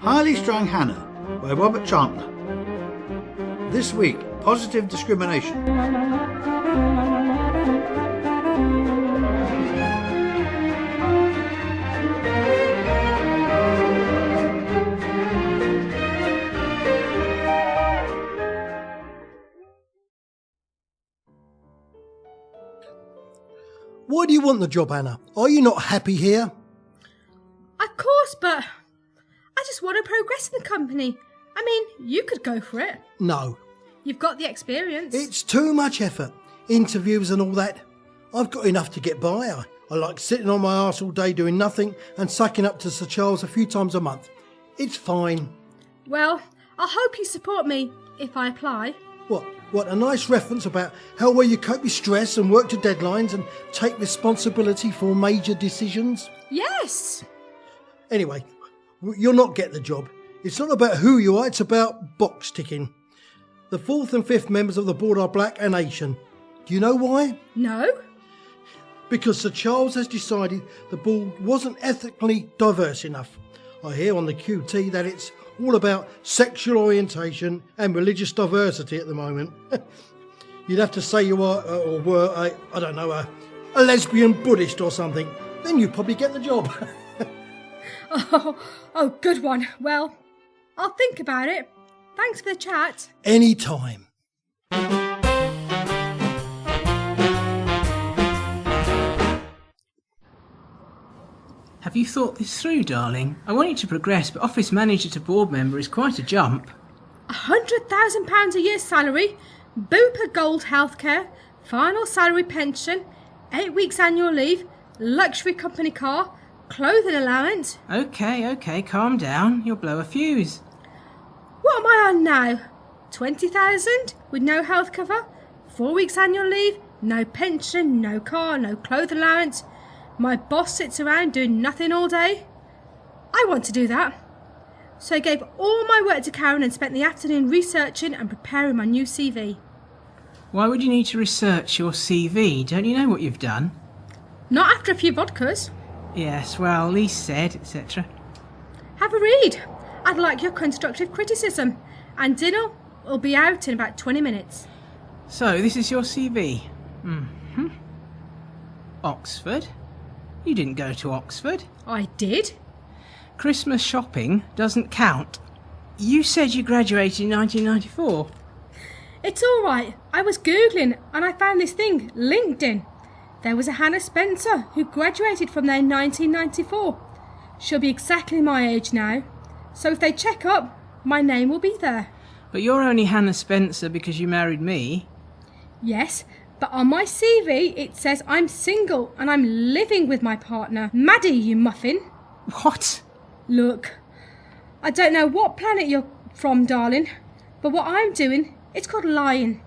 Highly Strung Hannah by Robert Chantler. This week, positive discrimination. Why do you want the job, Hannah? Are you not happy here? Of course, but I just want to progress in the company. I mean, you could go for it. No. You've got the experience. It's too much effort. Interviews and all that. I've got enough to get by. I like sitting on my arse all day doing nothing and sucking up to Sir Charles a few times a month. It's fine. Well, I hope you support me if I apply. What, a nice reference about how well you cope with stress and work to deadlines and take responsibility for major decisions? Yes. Anyway, you'll not get the job. It's not about who you are, it's about box ticking. The 4th and 5th members of the board are black and Asian. Do you know why? No. Because Sir Charles has decided the board wasn't ethically diverse enough. I hear on the QT that it's all about sexual orientation and religious diversity at the moment. You'd have to say you are, or were, a lesbian Buddhist or something. Then you'd probably get the job. Oh, good one. Well, I'll think about it. Thanks for the chat. Any time. Have you thought this through, darling? I want you to progress, but office manager to board member is quite a jump. £100,000 a year salary, Bupa Gold healthcare, final salary pension, 8 weeks annual leave, luxury company car, clothing allowance. Okay, calm down. You'll blow a fuse. What am I on now? 20,000 with no health cover, 4 weeks annual leave, no pension, no car, no clothing allowance. My boss sits around doing nothing all day. I want to do that. So I gave all my work to Karen and spent the afternoon researching and preparing my new CV. Why would you need to research your CV? Don't you know what you've done? Not after a few vodkas. Yes, well, Lee said, etc. Have a read. I'd like your constructive criticism. And dinner will be out in about 20 minutes. So, this is your CV. Oxford? You didn't go to Oxford. I did. Christmas shopping doesn't count. You said you graduated in 1994. It's all right. I was Googling and I found this thing, LinkedIn. There was a Hannah Spencer who graduated from there in 1994. She'll be exactly my age now. So if they check up, my name will be there. But you're only Hannah Spencer because you married me. Yes, but on my CV it says I'm single and I'm living with my partner, Maddie, you muffin. What? Look, I don't know what planet you're from, darling, but what I'm doing, it's called lying.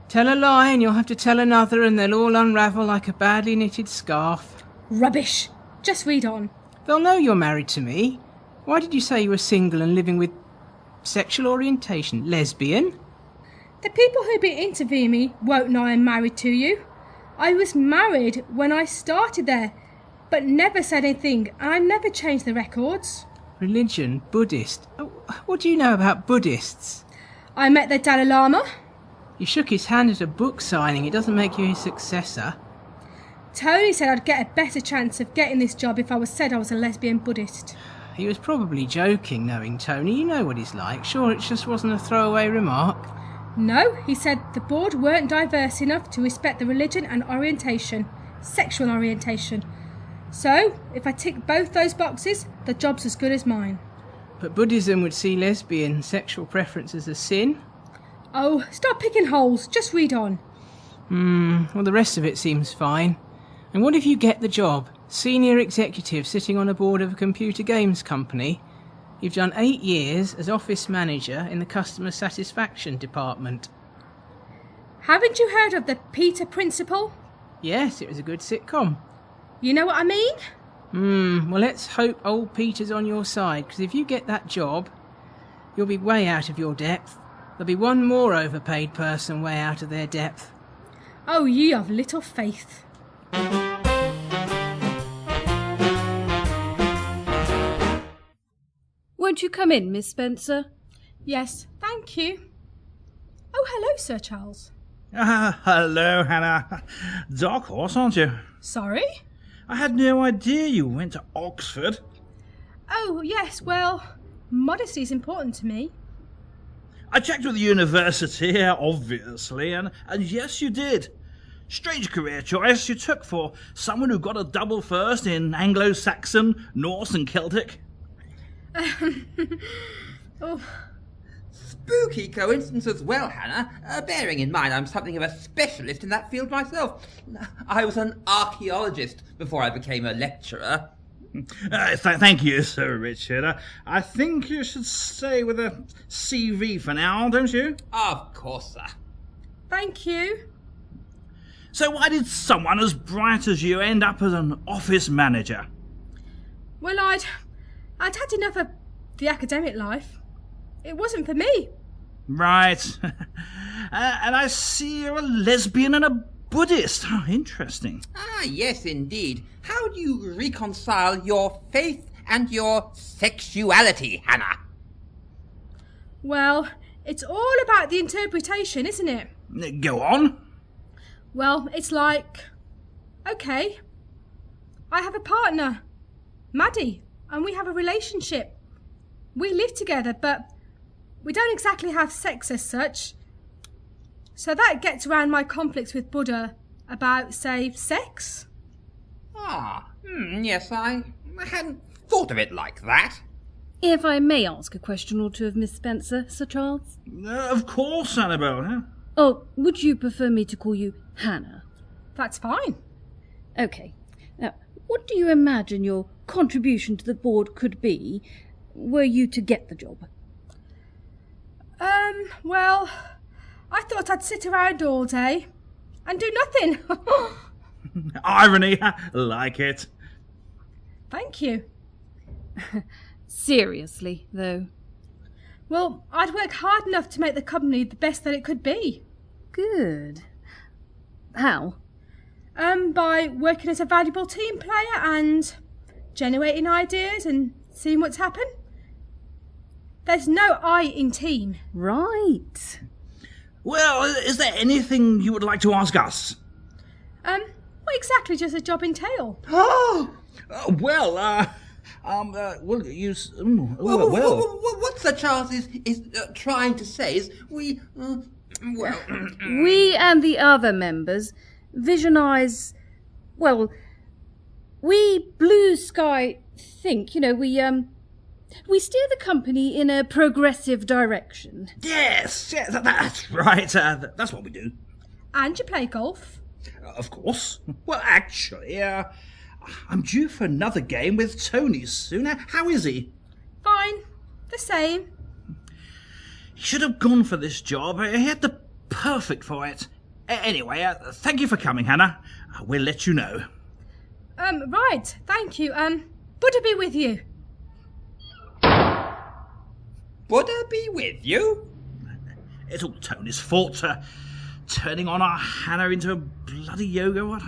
Tell a lie and you'll have to tell another and they'll all unravel like a badly knitted scarf. Rubbish. Just read on. They'll know you're married to me. Why did you say you were single and living with sexual orientation? Lesbian? The people who've been interviewing me won't know I'm married to you. I was married when I started there, but never said anything, and I've never changed the records. Religion, Buddhist. What do you know about Buddhists? I met the Dalai Lama. You shook his hand at a book signing. It doesn't make you his successor. Tony said I'd get a better chance of getting this job if I said I was a lesbian Buddhist. He was probably joking, knowing Tony. You know what he's like. Sure, it just wasn't a throwaway remark. No, he said the board weren't diverse enough to respect the religion and orientation, sexual orientation. So, if I tick both those boxes, the job's as good as mine. But Buddhism would see lesbian sexual preference as a sin? Oh, stop picking holes. Just read on. Well, the rest of it seems fine. And what if you get the job? Senior executive sitting on a board of a computer games company. You've done 8 years as office manager in the customer satisfaction department. Haven't you heard of the Peter Principle? Yes, it was a good sitcom. You know what I mean? Well, let's hope old Peter's on your side, because if you get that job, you'll be way out of your depth. There'll be one more overpaid person way out of their depth. Oh, ye of little faith. Won't you come in, Miss Spencer? Yes, thank you. Oh, hello, Sir Charles. Hello, Hannah. Dark horse, aren't you? Sorry? I had no idea you went to Oxford. Oh, yes, well, modesty is important to me. I checked with the university, obviously, and yes, you did. Strange career choice you took for someone who got a double first in Anglo-Saxon, Norse and Celtic. Oh, Spooky coincidence as well, Hannah, bearing in mind I'm something of a specialist in that field myself. I was an archaeologist before I became a lecturer. Thank you, Sir Richard. I think you should stay with a CV for now, don't you? Of course, sir. thank you. So why did someone as bright as you end up as an office manager? Well, I'd had enough of the academic life. It wasn't for me. Right. And I see you're a lesbian and a Buddhist. How interesting. Ah, yes, indeed. How do you reconcile your faith and your sexuality, Hannah? Well, it's all about the interpretation, isn't it? Go on. Well, it's like, okay, I have a partner, Maddie, and we have a relationship. We live together, but we don't exactly have sex as such. So that gets around my conflicts with Buddha about, say, sex. Yes, I hadn't thought of it like that. If I may ask a question or two of Miss Spencer, Sir Charles? Of course, Annabelle. Huh? Oh, would you prefer me to call you Hannah? That's fine. OK. Now, what do you imagine your contribution to the board could be were you to get the job? Well, I thought I'd sit around all day and do nothing. Irony, like it. Thank you. Seriously, though. Well, I'd work hard enough to make the company the best that it could be. Good. How? By working as a valuable team player and generating ideas and seeing what's happened. There's no I in team. Right. Well, is there anything you would like to ask us? What exactly does the job entail? Well, you... What Sir Charles is trying to say is we We and the other members visionize, well, we blue sky think, we steer the company in a progressive direction. Yes, that's right. That's what we do. And you play golf? Of course. Well, actually, I'm due for another game with Tony soon. How is he? Fine. The same. He should have gone for this job. He had the perfect for it. Anyway, thank you for coming, Hannah. We'll let you know. Right. Thank you. Buddha be with you. Buddha be with you? It's all Tony's fault. Turning on our Hannah into a bloody yoga. What?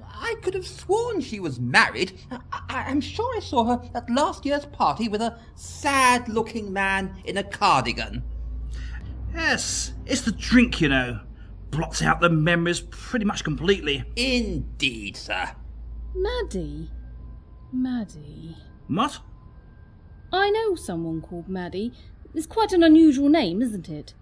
I could have sworn she was married. I'm sure I saw her at last year's party with a sad-looking man in a cardigan. Yes, it's the drink, Blots out the memories pretty much completely. Indeed, sir. Maddie. What? I know someone called Maddie. It's quite an unusual name, isn't it?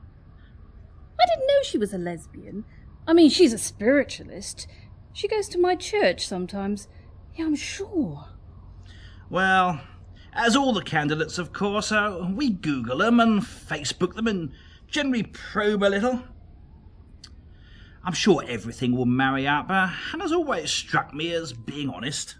I didn't know she was a lesbian. I mean, she's a spiritualist. She goes to my church sometimes. Yeah, I'm sure. Well, as all the candidates, of course, we Google them and Facebook them and generally probe a little. I'm sure everything will marry up, and has always struck me as being honest.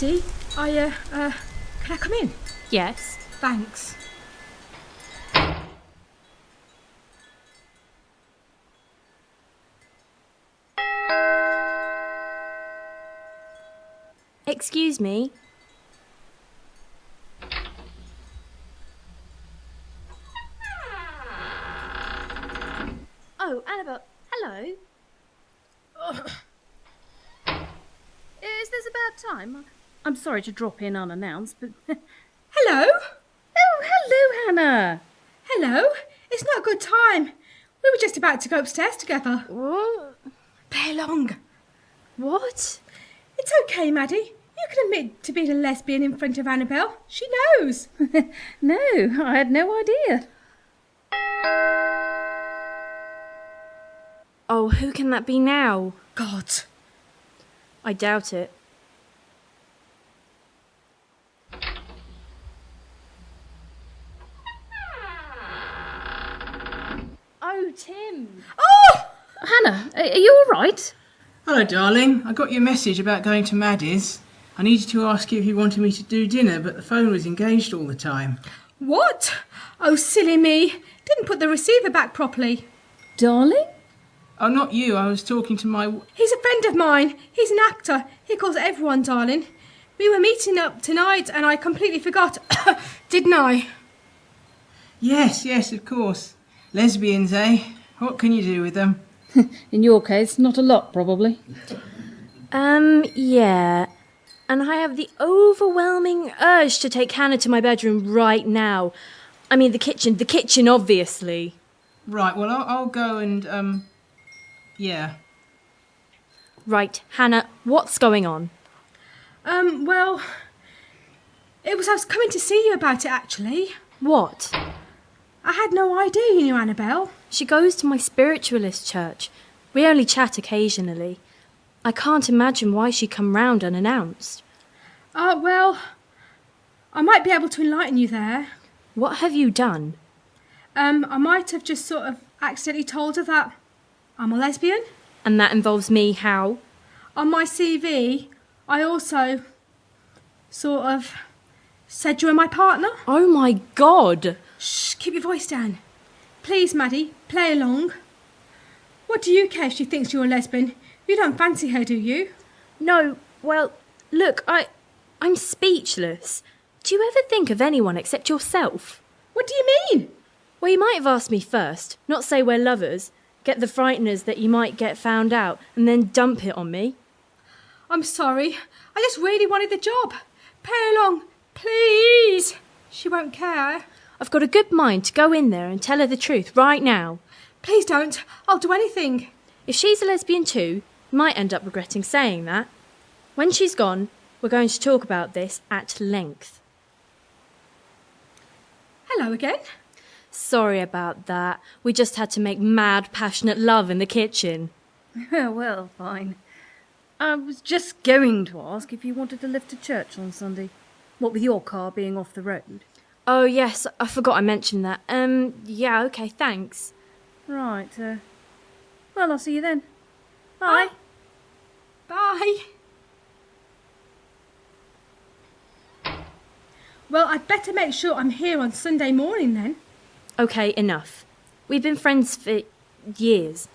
Maddie, can I come in? Yes. Thanks. Excuse me. Oh, Annabelle, hello. Is this a bad time? I'm sorry to drop in unannounced, but... Hello? Oh, hello, Hannah. Hello? It's not a good time. We were just about to go upstairs together. What? Play along. What? It's okay, Maddie. You can admit to being a lesbian in front of Annabelle. She knows. No, I had no idea. Oh, who can that be now? God. I doubt it. Oh, Tim. Oh! Hannah, are you all right? Hello, darling. I got your message about going to Maddie's. I needed to ask you if you wanted me to do dinner, but the phone was engaged all the time. What? Oh, silly me. Didn't put the receiver back properly. Darling? Oh, not you. I was talking to my... He's a friend of mine. He's an actor. He calls everyone darling. We were meeting up tonight and I completely forgot. Didn't I? Yes, of course. Lesbians, eh? What can you do with them? In your case, not a lot, probably. Yeah. And I have the overwhelming urge to take Hannah to my bedroom right now. I mean, the kitchen, obviously. Right, well, I'll go and, yeah. Right, Hannah, what's going on? Well, I was coming to see you about it, actually. What? I had no idea you knew Annabelle. She goes to my spiritualist church. We only chat occasionally. I can't imagine why she'd come round unannounced. Well, I might be able to enlighten you there. What have you done? I might have just sort of accidentally told her that I'm a lesbian. And that involves me, how? On my CV, I also sort of said you were my partner. Oh my God! Shh, keep your voice down. Please, Maddie, play along. What do you care if she thinks you're a lesbian? You don't fancy her, do you? No, well, look, I'm speechless. Do you ever think of anyone except yourself? What do you mean? Well, you might have asked me first, not say we're lovers, get the frighteners that you might get found out, and then dump it on me. I'm sorry. I just really wanted the job. Play along, please. She won't care. I've got a good mind to go in there and tell her the truth right now. Please don't. I'll do anything. If she's a lesbian too, you might end up regretting saying that. When she's gone, we're going to talk about this at length. Hello again. Sorry about that. We just had to make mad, passionate love in the kitchen. Well, fine. I was just going to ask if you wanted to lift to church on Sunday. What with your car being off the road. Oh, yes, I forgot I mentioned that. Yeah, okay, thanks. Right, well, I'll see you then. Bye. Bye. Well, I'd better make sure I'm here on Sunday morning then. Okay, enough. We've been friends for years.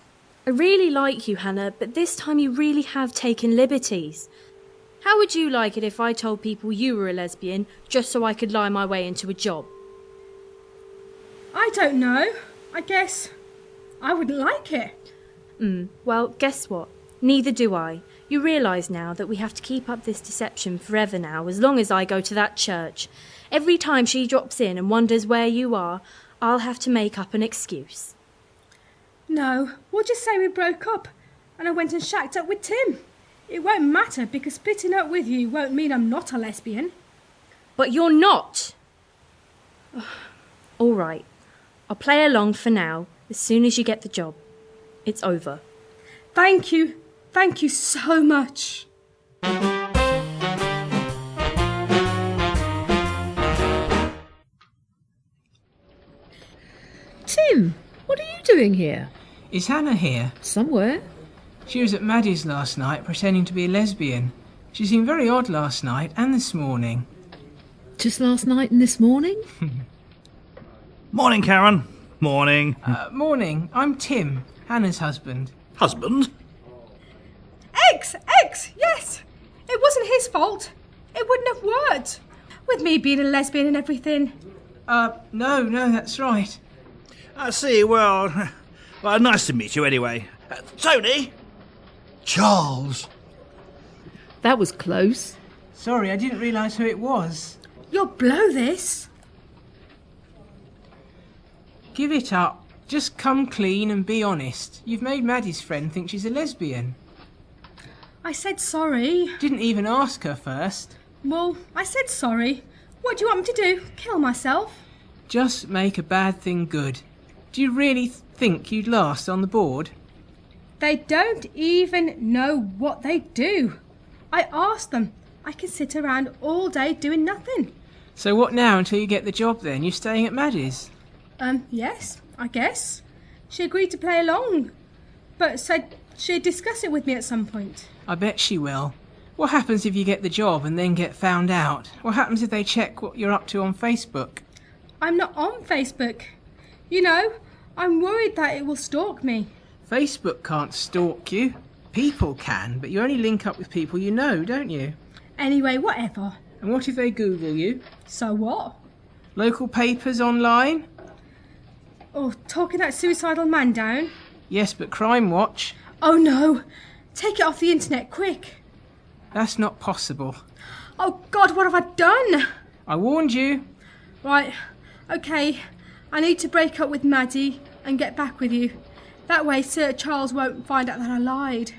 I really like you, Hannah, but this time you really have taken liberties. How would you like it if I told people you were a lesbian just so I could lie my way into a job? I don't know. I guess I wouldn't like it. Well, guess what? Neither do I. You realise now that we have to keep up this deception forever now, as long as I go to that church. Every time she drops in and wonders where you are, I'll have to make up an excuse. No, we'll just say we broke up and I went and shacked up with Tim. It won't matter because splitting up with you won't mean I'm not a lesbian. But you're not! All right. I'll play along for now, as soon as you get the job. It's over. Thank you. Thank you so much. Tim, what are you doing here? Is Hannah here? Somewhere. She was at Maddie's last night pretending to be a lesbian. She seemed very odd last night and this morning. Just last night and this morning? Morning, Karen. Morning. Morning. I'm Tim, Hannah's husband. Husband? X, yes. It wasn't his fault. It wouldn't have worked. With me being a lesbian and everything. No, that's right. I see. Well, nice to meet you anyway. Tony? Charles. That was close. Sorry, I didn't realise who it was. You'll blow this. Give it up. Just come clean and be honest. You've made Maddie's friend think she's a lesbian. I said sorry. Didn't even ask her first. Well, I said sorry. What do you want me to do? Kill myself? Just make a bad thing good. Do you really think you'd last on the board? They don't even know what they do. I asked them. I can sit around all day doing nothing. So what now until you get the job then? You're staying at Maddie's? Yes, I guess. She agreed to play along, but said she'd discuss it with me at some point. I bet she will. What happens if you get the job and then get found out? What happens if they check what you're up to on Facebook? I'm not on Facebook. You know, I'm worried that it will stalk me. Facebook can't stalk you. People can, but you only link up with people you know, don't you? Anyway, whatever. And what if they Google you? So what? Local papers online? Oh, talking that suicidal man down? Yes, but Crime Watch? Oh no! Take it off the internet, quick! That's not possible. Oh God, what have I done? I warned you. Right, okay. I need to break up with Maddie and get back with you. That way Sir Charles won't find out that I lied.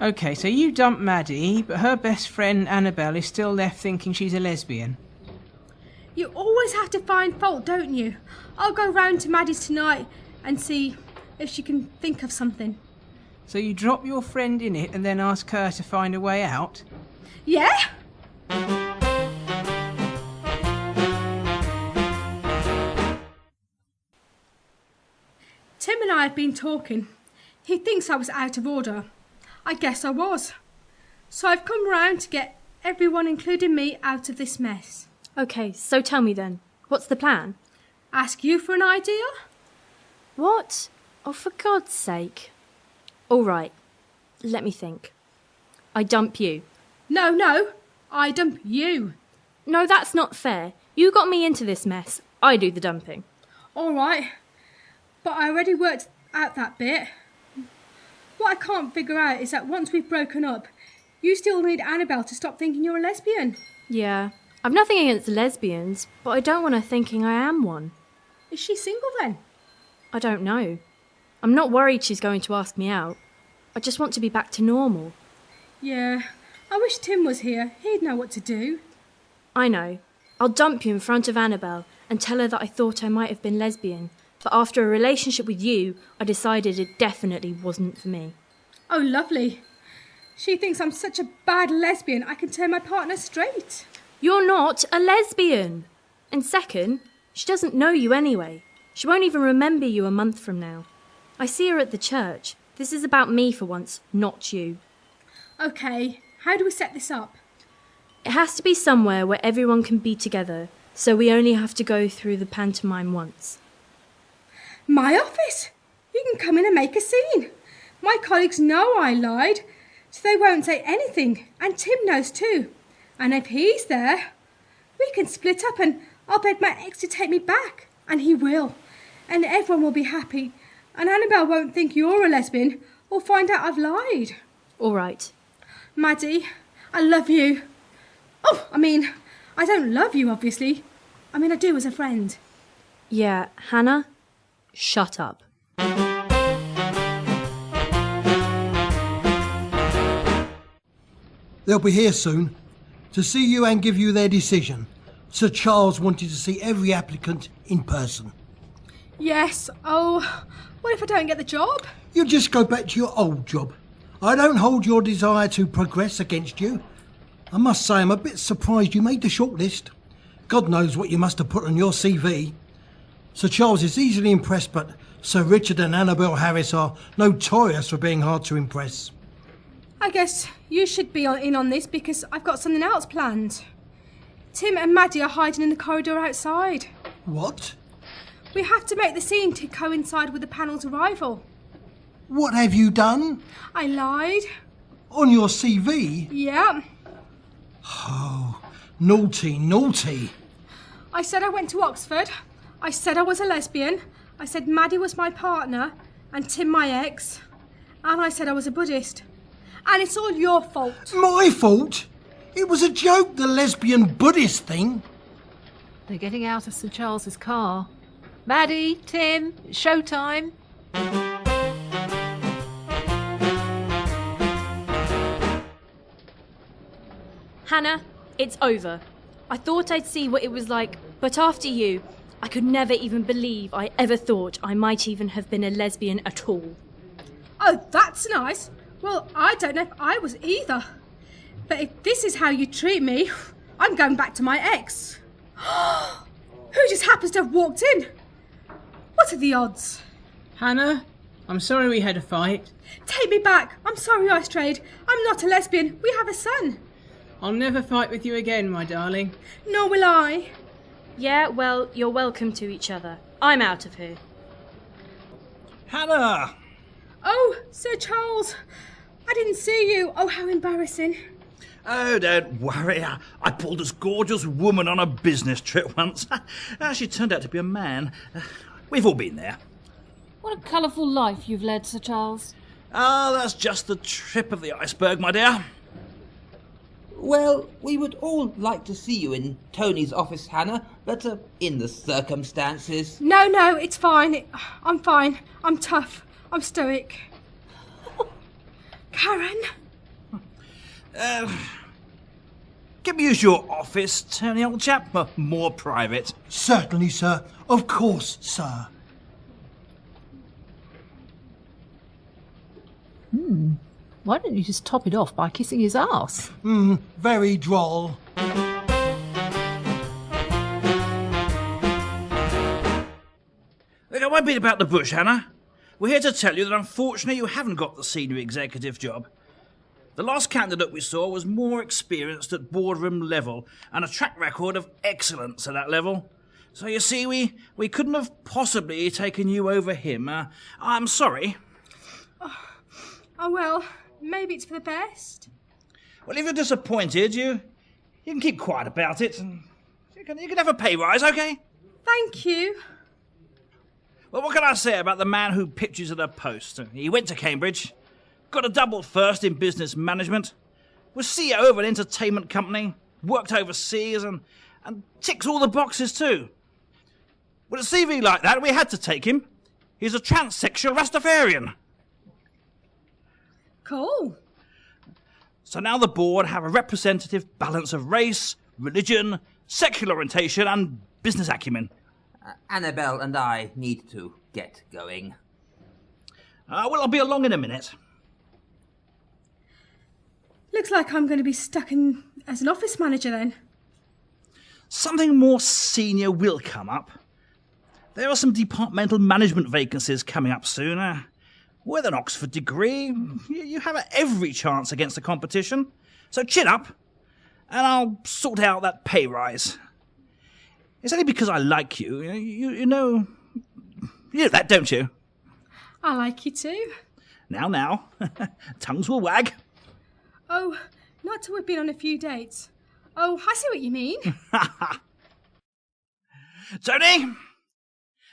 OK, so you dumped Maddie, but her best friend Annabelle is still left thinking she's a lesbian. You always have to find fault, don't you? I'll go round to Maddie's tonight and see if she can think of something. So you drop your friend in it and then ask her to find a way out? Yeah? Tim and I have been talking. He thinks I was out of order. I guess I was. So I've come round to get everyone, including me, out of this mess. OK, so tell me then, what's the plan? Ask you for an idea? What? Oh, for God's sake. All right, let me think. I dump you. No, I dump you. No, that's not fair. You got me into this mess. I do the dumping. All right, but I already worked out that bit. What I can't figure out is that once we've broken up, you still need Annabelle to stop thinking you're a lesbian. Yeah, I've nothing against lesbians, but I don't want her thinking I am one. Is she single then? I don't know. I'm not worried she's going to ask me out. I just want to be back to normal. Yeah, I wish Tim was here. He'd know what to do. I know. I'll dump you in front of Annabelle and tell her that I thought I might have been lesbian, but after a relationship with you, I decided it definitely wasn't for me. Oh, lovely. She thinks I'm such a bad lesbian I can turn my partner straight. You're not a lesbian. And second, she doesn't know you anyway. She won't even remember you a month from now. I see her at the church. This is about me for once, not you. OK, how do we set this up? It has to be somewhere where everyone can be together, so we only have to go through the pantomime once. My office! You can come in and make a scene. My colleagues know I lied, so they won't say anything, and Tim knows too. And if he's there, we can split up and I'll beg my ex to take me back, and he will. And everyone will be happy, and Annabelle won't think you're a lesbian or find out I've lied. All right. Maddie, I love you. Oh, I don't love you, obviously. I do as a friend. Yeah, Hannah, shut up. They'll be here soon to see you and give you their decision. Sir Charles wanted to see every applicant in person. Yes, oh, what if I don't get the job? You just go back to your old job. I don't hold your desire to progress against you. I must say I'm a bit surprised you made the shortlist. God knows what you must have put on your CV. Sir Charles is easily impressed, but Sir Richard and Annabelle Harris are notorious for being hard to impress. I guess you should be in on this because I've got something else planned. Tim and Maddie are hiding in the corridor outside. What? We have to make the scene to coincide with the panel's arrival. What have you done? I lied. On your CV? Yeah. Oh, naughty, naughty. I said I went to Oxford. I said I was a lesbian. I said Maddie was my partner and Tim my ex. And I said I was a Buddhist. And it's all your fault. My fault? It was a joke, the lesbian Buddhist thing. They're getting out of Sir Charles's car. Maddie, Tim, it's showtime. Hannah, it's over. I thought I'd see what it was like, but after you, I could never even believe I ever thought I might even have been a lesbian at all. Oh, that's nice. Well, I don't know if I was either. But if this is how you treat me, I'm going back to my ex. Who just happens to have walked in? What are the odds? Hannah, I'm sorry we had a fight. Take me back. I'm sorry I strayed. I'm not a lesbian. We have a son. I'll never fight with you again, my darling. Nor will I. Yeah, well, you're welcome to each other. I'm out of here. Hannah! Oh, Sir Charles. I didn't see you. Oh, how embarrassing. Oh, don't worry. I pulled this gorgeous woman on a business trip once. She turned out to be a man. We've all been there. What a colourful life you've led, Sir Charles. That's just the tip of the iceberg, my dear. Well, we would all like to see you in Tony's office, Hannah, but in the circumstances... No, it's fine. I'm fine. I'm tough. I'm stoic. Karen? Can we use your office, Tony, old chap? More private. Certainly, sir. Of course, sir. Why don't you just top it off by kissing his ass? Very droll. Look, I won't beat about the bush, Hannah. We're here to tell you that unfortunately you haven't got the senior executive job. The last candidate we saw was more experienced at boardroom level and a track record of excellence at that level. So you see, we couldn't have possibly taken you over him. I'm sorry. Oh, well, maybe it's for the best. Well, if you're disappointed, you can keep quiet about it and you can have a pay rise, OK? Thank you. Well, what can I say about the man who picked you to the post? He went to Cambridge, got a double first in business management, was CEO of an entertainment company, worked overseas and ticks all the boxes too. With a CV like that, we had to take him. He's a transsexual Rastafarian. Cool. So now the board have a representative balance of race, religion, sexual orientation and business acumen. Annabelle and I need to get going. Well, I'll be along in a minute. Looks like I'm going to be stuck in as an office manager then. Something more senior will come up. There are some departmental management vacancies coming up soon. With an Oxford degree, you have every chance against the competition. So chin up, and I'll sort out that pay rise. It's only because I like you. You know that, don't you? I like you too. Now. Tongues will wag. Oh, not till we've been on a few dates. Oh, I see what you mean. Tony,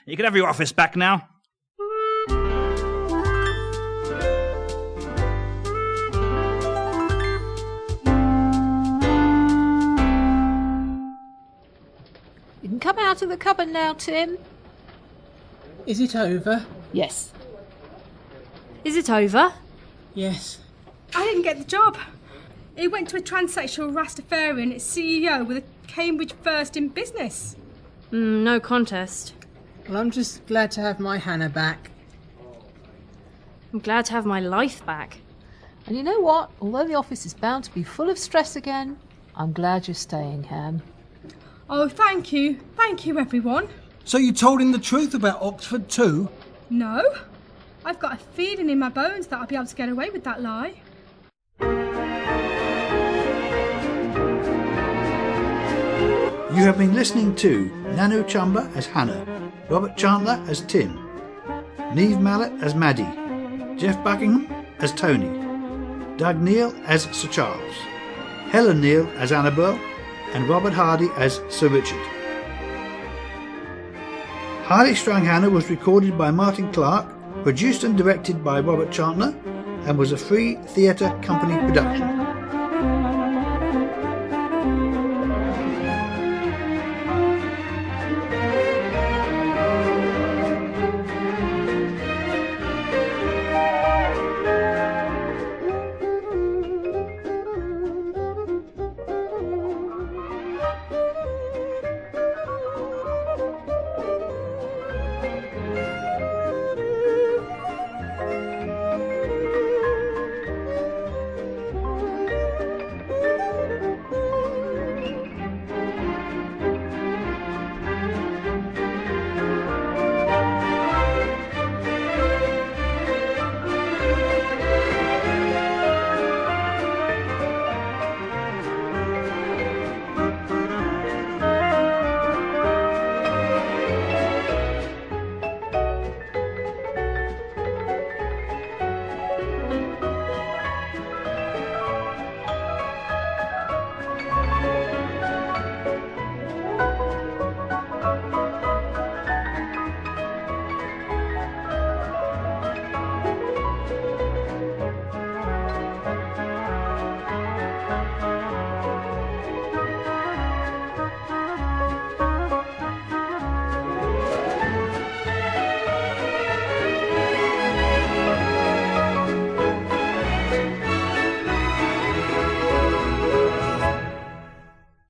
you can have your office back now. You can come out of the cupboard now, Tim. Is it over? Yes. Is it over? Yes. I didn't get the job. He went to a transsexual Rastafarian CEO with a Cambridge first in business. No contest. Well, I'm just glad to have my Hannah back. I'm glad to have my life back. And you know what? Although the office is bound to be full of stress again, I'm glad you're staying, Ham. Oh, thank you. Thank you, everyone. So you told him the truth about Oxford too? No. I've got a feeling in my bones that I'll be able to get away with that lie. You have been listening to Nanu Chumber as Hannah, Robert Chantler as Tim, Niamh Mallott as Maddie, Geoff Buckingham as Tony, Doug Neal as Sir Charles, Helen Neal as Annabel, and Robert Hardy as Sir Richard. Highly Strung Hannah was recorded by Martin Clark, produced and directed by Robert Chantler, and was a Free Theatre Company production.